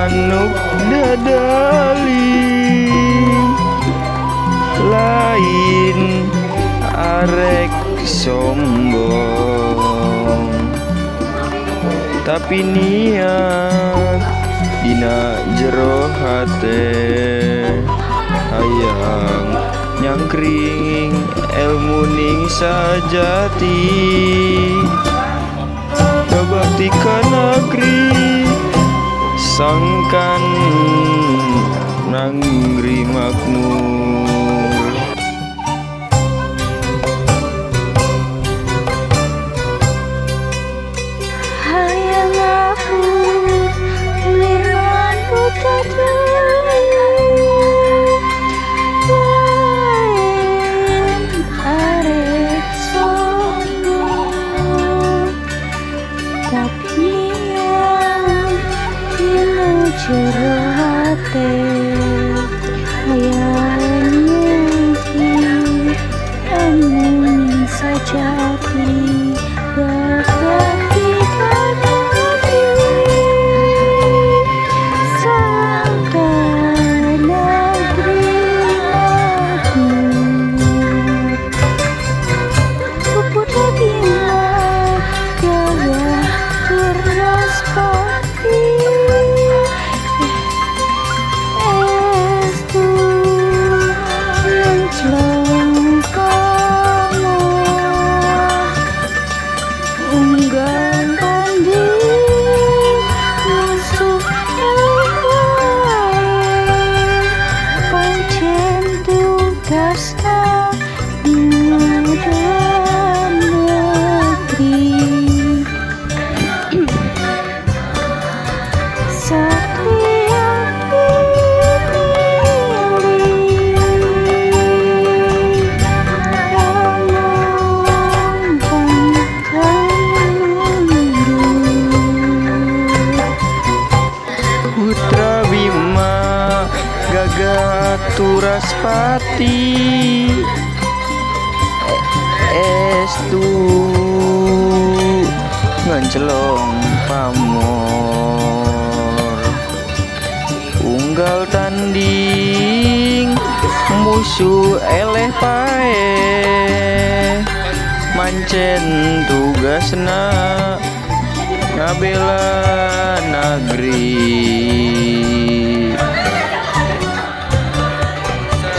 manuk dadali lain arek sombong, tapi niat dina jero hate hayang nyangkring ilmu ning sajati, babakti ka negeri sangkan nangri makmur. Hayang aku liman utadai lain arek sombong, tapi yang dina jero hate hayang nyangking ilmu sajati, berbakti ka negeri sangkan negeri makmur. Pupuda bina gagah terus bakti estu yang celongkana unggal tanding musuh elai pancen tugasna dalam negeri. Satria pilih dalam pantang mundur. Putra Bima gagah turaspati estu ngancelong pamor, unggal tanding musuh eleh pae mancen tugasna ngabela negeri.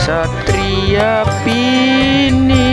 Satria Pini